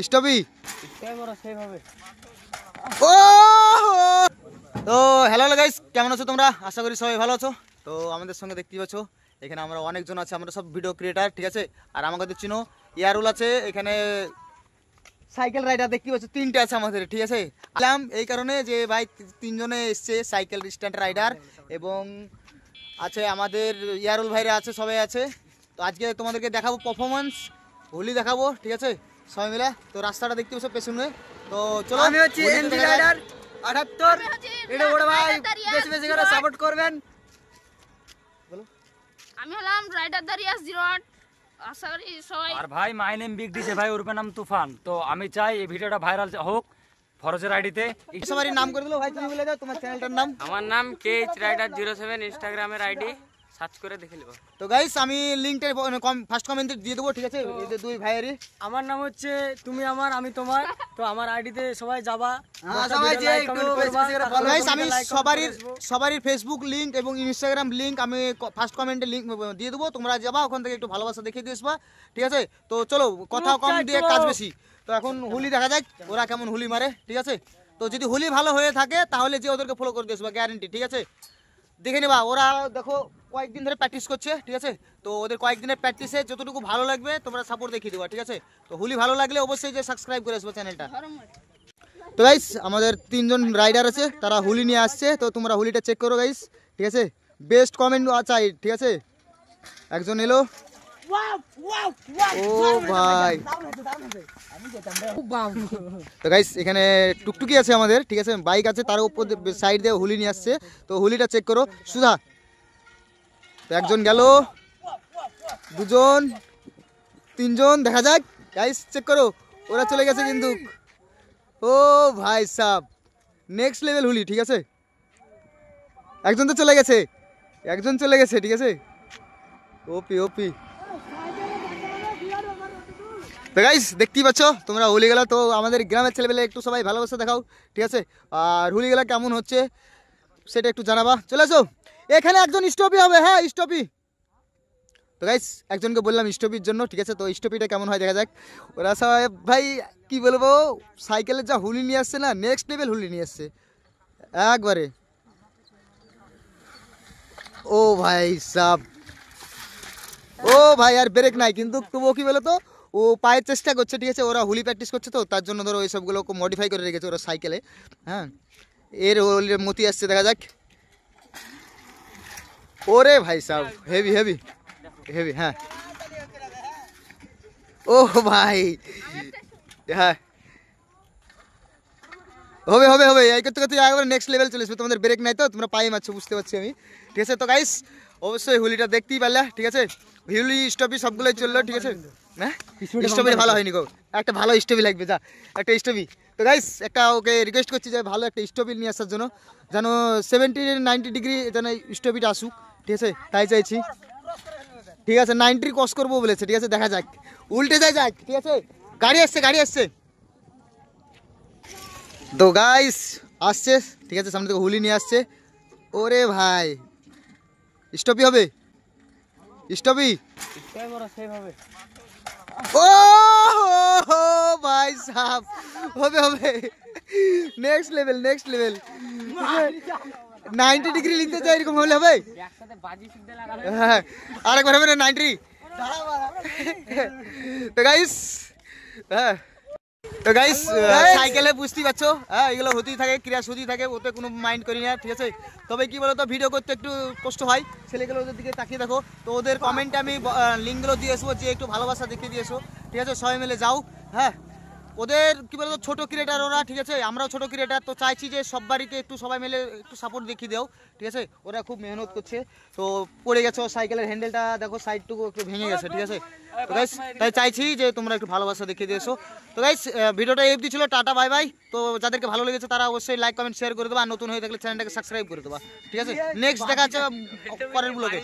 স্টপি ও তো hello guys, কেমন আছো তোমরা? আশা করি সবাই ভালো আছো। তো আমাদের সঙ্গে দেখতেই পাচ্ছ এখানে আমরা অনেকজন আছে, আমরা সব ভিডিও ক্রিয়েটার, ঠিক আছে। আর আমাদের চিনো ইয়ারুল আছে, এখানে সাইকেল রাইডার দেখতে পাচ্ছ তিনটে আছে আমাদের, ঠিক আছে। এই কারণে যে ভাই তিনজনে এসছে সাইকেল স্ট্যান্ড রাইডার, এবং আছে আমাদের ইয়ারুল ভাইরা আছে, সবাই আছে। তো আজকে তোমাদেরকে দেখাবো পারফরমেন্স, হোলি দেখাবো, ঠিক আছে, সবাই মিলে। তো রাস্তাটা দেখতে পাচ্ছ পেছনে। তো চলো, আমি হচ্ছি এনজি রাইডার 78, এটা বড় ভাই বেশি বেশি করে সাপোর্ট করবেন। বলো। আমি হলাম রাইডার দারিয়াস 08। আশা করি সবাই। আর ভাই মাই নেম বিগ ডিজে ভাই, ওর নাম তুফান। তো আমি চাই এই ভিডিওটা ভাইরাল হোক ফরজের আইডিতে। সবারই নাম করে দিলো ভাই, তুমি বলে দাও তোমার চ্যানেলটার নাম। আমার নাম কেএইচ রাইডার 07, ইনস্টাগ্রামের আইডি, সার্চ করে দেখে নেব। তো গাইস আমি লিংকটা ফার্স্ট কমেন্টে দিয়ে দেবো, ঠিক আছে, এই যে দুই ভাইয়েরই। আমার নাম হচ্ছে তুমি আমার আমি তোমার। তো আমার আইডিতে সবাই যাবা, সবাই যে একটু গাইস আমি সবারই ফেসবুক লিংক এবং ইনস্টাগ্রাম লিংক আমি ফার্স্ট কমেন্টে লিংক দিয়ে দেবো, তোমরা যাবা ওখান থেকে একটু ভালোবাসা দেখিয়ে দিয়ে আসবা, ঠিক আছে। তো চলো, কথা কম দিয়ে কাজ বেশি। তো এখন হোলি দেখা যাক ওরা কেমন হোলি মারে, ঠিক আছে। তো যদি হোলি ভালো হয়ে থাকে তাহলে যে ওদেরকে ফলো করে দিয়ে আসবা, গ্যারান্টি, ঠিক আছে। দেখে নেবা, ওরা দেখো কয়েকদিন ধরে প্র্যাকটিস করছে, ঠিক আছে। তো ওদের কয়েকদিনের প্র্যাকটিসে যতটুকু ভালো লাগবে তোমরা সাপোর্ট দেখিয়ে দেবা, ঠিক আছে। তো হোলি ভালো লাগলে অবশ্যই যে সাবস্ক্রাইব করে আসবো চ্যানেলটা। তো গাইস আমাদের তিনজন রাইডার আছে, তারা হোলি নিয়ে আসছে। তো তোমরা হোলিটা চেক করো গাইস, ঠিক আছে। বেস্ট কমেন্ট চাই, ঠিক আছে। একজন এলো, ও ভাই। তো গাইস এখানে টুকটুকি আছে আমাদের, ঠিক আছে, বাইক আছে, তার উপর সাইড দিয়ে হোলি নিয়ে আসছে। তো হোলিটা চেক করো সুধা। তো একজন গেল, দুজন, তিনজন, দেখা যাক গাইস চেক করো, ওরা চলে গেছে কিন্তু। ও ভাই সাব, নেক্সট লেভেল হোলি, ঠিক আছে। একজন তো চলে গেছে, ঠিক আছে। ওপি ওপি। তো গাইস দেখতেই পাচ্ছ তোমরা হোলি গেলা। তো আমাদের গ্রামের ছেলেবেলে একটু সবাই ভালোবাসা দেখাও, ঠিক আছে। আর হোলি গেলা কেমন হচ্ছে সেটা একটু জানাবা। চলে আসো, এখানে একজন স্টপি হবে, হ্যাঁ স্টপি। তো গাইস একজনকে বললাম স্টপির জন্য, ঠিক আছে। তো স্টপিটা কেমন হয় দেখা যাক। ওরা সবাই ভাই কি বলবো, সাইকেলের যা হুলি নিয়ে আসছে না, নেক্সট লেভেল হুলি নিয়ে আসছে একবারে। ও ভাই সাব, ও ভাই আর ব্রেক নাই কিন্তু, তবুও কি বলো তো, ও পায়ের চেষ্টা করছে, ঠিক আছে। ওরা হুলি প্র্যাকটিস করছে, তো তার জন্য ধরো ওই সবগুলো মডিফাই করে রেখেছে ওরা সাইকেলে, হ্যাঁ। এর হোলির মতি আসছে, দেখা যাক। ওরে ভাই সাব, হেভি হেভি হেভি, হ্যাঁ। ও ভাই, হ্যাঁ হবে হবে হবে, এই করতে করতে একবার নেক্সট লেভেল চলে আসবে। তোমাদের ব্রেক নাই তো, তোমরা পায়ে মারছো, বুঝতে পারছি আমি, ঠিক আছে। তো গাইস অবশ্যই হোলিটা দেখতেই পারলে, ঠিক আছে। হোলি স্টপি সবগুলোই চললো, ঠিক আছে। হ্যাঁ স্টপি ভালো হয়নি গো, একটা ভালো স্টপি লাগবে, যা একটা স্টপি। তো গাইস একটা ওকে রিকোয়েস্ট করছি যে ভালো একটা স্টপি নিয়ে আসার জন্য, যেন 70-90 ডিগ্রি যেন স্টপিটা আসুক, ঠিক আছে, তাই চাইছি, ঠিক আছে। 90 ক্রস করবো বলেছে, ঠিক আছে, দেখা যাক উল্টে যায় যাক, ঠিক আছে। গাড়ি আসছে। তো গাইস আসছে, ঠিক আছে, সামনে থেকে হুলি নিয়ে আসছে। ওরে ভাই স্টপি হবে, স্টপি ও ভাই সাহেব, হবে নেক্সট লেভেল 90 ডিগ্রি লিখতে চাই, এরকম হলে হবে। হ্যাঁ আরেকবার হবে না 90। তো গাইস, হ্যাঁ তো গাইস সাইকেলে বুঝতেই পারছো, হ্যাঁ এগুলো হতেই থাকে, ক্রিয়া হতেই থাকে, ওতে কোনো মাইন্ড করি না, ঠিক আছে। তবে কি বলতো, ভিডিও করতে একটু কষ্ট হয়, ছেলেগুলো ওদের দিকে তাকিয়ে দেখো। তো ওদের কমেন্টে আমি লিঙ্কগুলো দিয়ে আসবো, যে একটু ভালোবাসা দেখিয়ে দিয়ে এসো, ঠিক আছে, সবাই মিলে যাও, হ্যাঁ। ওদের কি বলতো ছোটো ক্রিয়েটার ওরা, ঠিক আছে, আমরাও ছোটো ক্রিয়েটার। তো চাইছি যে সব বাড়িতে একটু সবাই মিলে একটু সাপোর্ট দেখিয়ে দাও, ঠিক আছে। ওরা খুব মেহনত করছে। তো পড়ে গেছো, সাইকেলের হ্যান্ডেলটা দেখো সাইডটুকু একটু ভেঙে গেছে, ঠিক আছে। তো গাইস তাই চাইছি যে তোমরা একটু ভালোবাসা দেখিয়ে দিয়েছো। তো গাইস ভিডিওটা এফডি ছিল, টাটা বাই বাই। তো যাদেরকে ভালো লেগেছে তারা অবশ্যই লাইক কমেন্ট শেয়ার করে দেবা, আর নতুন হয়ে থাকলে চ্যানেলটাকে সাবস্ক্রাইব করে দেবা, ঠিক আছে। নেক্সট দেখা যাচ্ছে পরের ব্লগে।